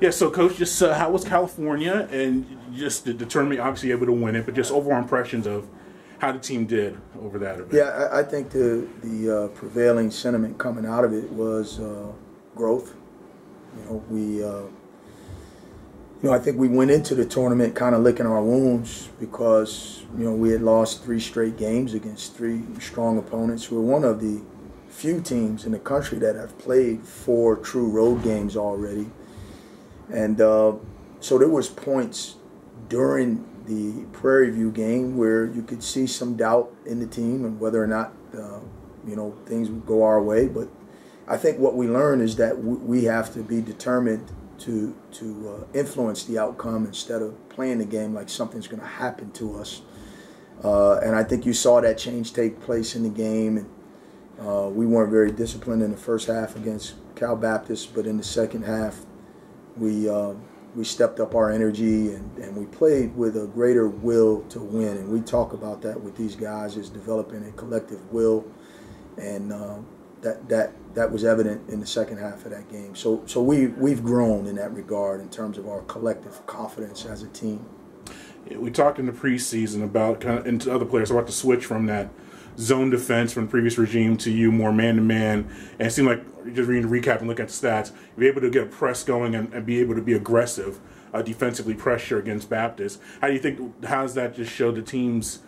Yeah, so Coach, just how was California, and just the tournament, obviously able to win it, but just overall impressions of how the team did over that event? Yeah, I think the prevailing sentiment coming out of it was growth. I think we went into the tournament kind of licking our wounds because we had lost 3 straight games against 3 strong opponents. We're one of the few teams in the country that have played 4 true road games already. And so there was points during the Prairie View game where you could see some doubt in the team and whether or not things would go our way. But I think what we learned is that we have to be determined to influence the outcome instead of playing the game like something's going to happen to us. And I think you saw that change take place in the game. And we weren't very disciplined in the first half against Cal Baptist, but in the second half, we stepped up our energy and we played with a greater will to win. And we talk about that with these guys, is developing a collective will, and that was evident in the second half of that game. So we've grown in that regard in terms of our collective confidence as a team. Yeah, we talked in the preseason about and to other players about the switch from that zone defense from the previous regime to you more man-to-man, and it seemed like, just reading the recap and looking at the stats, you're able to get a press going and be able to be aggressive defensively, pressure against Baptist. How does that just show the team's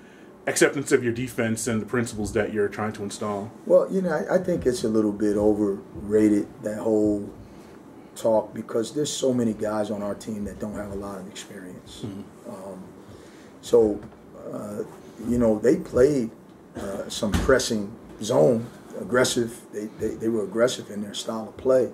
acceptance of your defense and the principles that you're trying to install? Well, I think it's a little bit overrated, that whole talk, because there's so many guys on our team that don't have a lot of experience. They played some pressing zone, aggressive. They were aggressive in their style of play.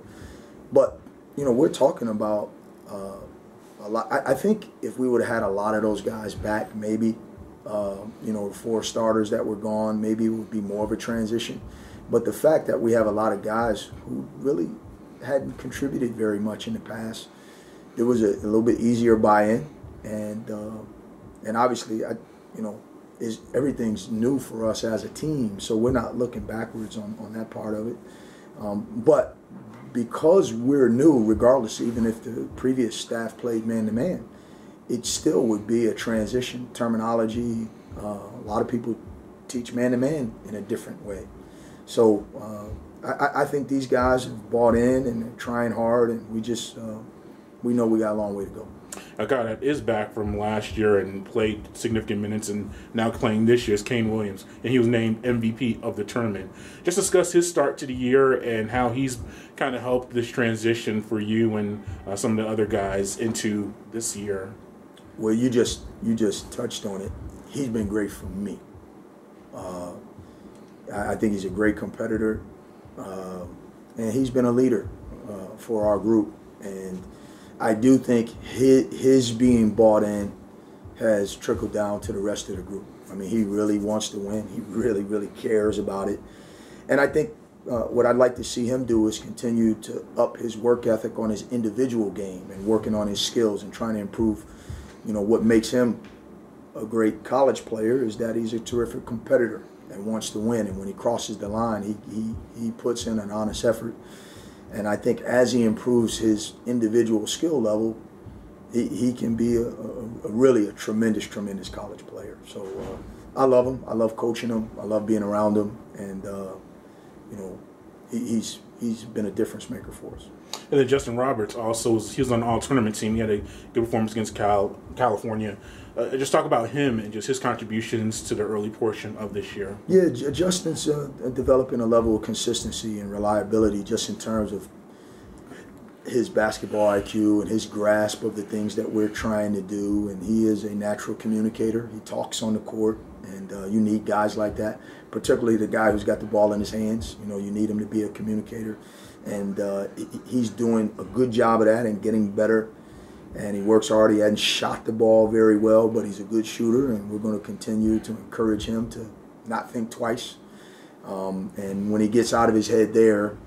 But, we're talking about a lot. I think if we would have had a lot of those guys back, maybe, the 4 starters that were gone, maybe it would be more of a transition. But the fact that we have a lot of guys who really hadn't contributed very much in the past, it was a little bit easier buy-in. And obviously, everything's new for us as a team, so we're not looking backwards on that part of it. But because we're new, regardless, even if the previous staff played man-to-man, it still would be a transition terminology. A lot of people teach man-to-man in a different way. So I think these guys have bought in and they're trying hard, and we know we got a long way to go. A guy that is back from last year and played significant minutes and now playing this year is Kane Williams, and he was named MVP of the tournament. Just discuss his start to the year and how he's kind of helped this transition for you and some of the other guys into this year. Well, you just touched on it. He's been great for me. I think he's a great competitor, and he's been a leader for our group. And I do think his being bought in has trickled down to the rest of the group. I mean, he really wants to win. He really, really cares about it. And I think what I'd like to see him do is continue to up his work ethic on his individual game and working on his skills and trying to improve. What makes him a great college player is that he's a terrific competitor and wants to win. And when he crosses the line, he puts in an honest effort. And I think as he improves his individual skill level, he can be really a tremendous college player. So I love him. I love coaching him. I love being around him. And, he's been a difference maker for us. And then Justin Roberts he was on the all-tournament team. He had a good performance against California. Just talk about him and just his contributions to the early portion of this year. Yeah, Justin's developing a level of consistency and reliability just in terms of his basketball IQ and his grasp of the things that we're trying to do. And he is a natural communicator. He talks on the court, and you need guys like that, particularly the guy who's got the ball in his hands. You need him to be a communicator. And he's doing a good job of that and getting better. And he works hard. He hadn't shot the ball very well, but he's a good shooter, and we're going to continue to encourage him to not think twice. And when he gets out of his head there,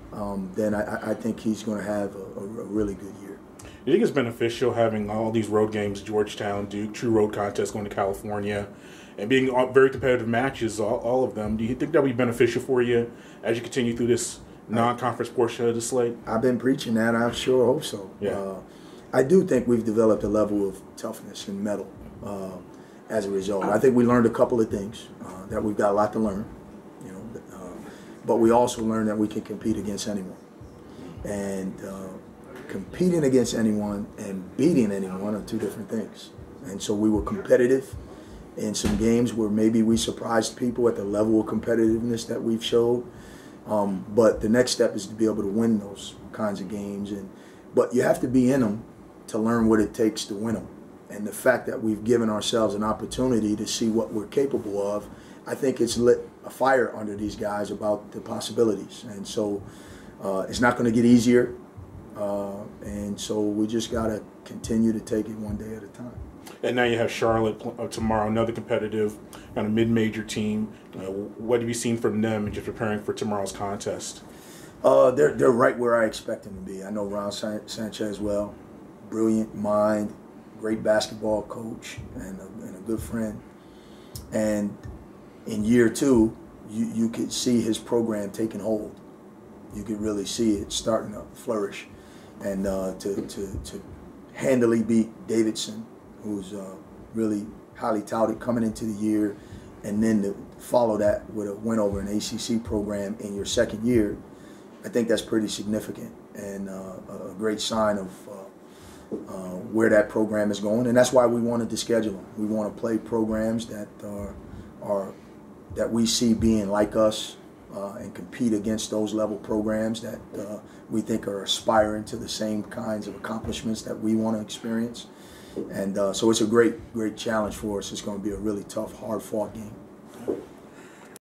then I think he's going to have a really good year. Do you think it's beneficial having all these road games, Georgetown, Duke, true road contests going to California, and being very competitive matches, all of them? Do you think that will be beneficial for you as you continue through this non-conference portion of the slate? I've been preaching that. I sure hope so. Yeah. I do think we've developed a level of toughness and mettle as a result. I think we learned a couple of things that we've got a lot to learn, but we also learned that we can compete against anyone. And competing against anyone and beating anyone are two different things. And so we were competitive in some games where maybe we surprised people at the level of competitiveness that we've showed. But the next step is to be able to win those kinds of games. But you have to be in them to learn what it takes to win them. And the fact that we've given ourselves an opportunity to see what we're capable of, I think it's lit a fire under these guys about the possibilities. And so it's not going to get easier. And so we just got to continue to take it one day at a time. And now you have Charlotte tomorrow, another competitive kind of mid-major team. What have you seen from them in just preparing for tomorrow's contest? They're right where I expect them to be. I know Ron Sanchez well, brilliant mind, great basketball coach, and a good friend. And in year two, you could see his program taking hold. You could really see it starting to flourish, and to handily beat Davidson, who's really highly touted coming into the year, and then to follow that with a win over an ACC program in your second year, I think that's pretty significant and a great sign of where that program is going. And that's why we wanted to schedule them. We want to play programs that that we see being like us and compete against those level programs that we think are aspiring to the same kinds of accomplishments that we want to experience. And so it's a great challenge for us. It's going to be a really tough, hard-fought game.